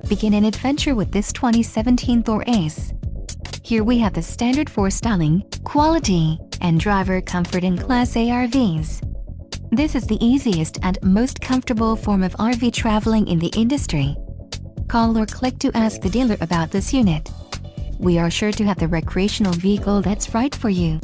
Begin an adventure with this 2017 THOR Ace. Here we have the standard for styling, quality, and driver comfort in Class A RVs. This is the easiest and most comfortable form of RV traveling in the industry. Call or click to ask the dealer about this unit. We are sure to have the recreational vehicle that's right for you.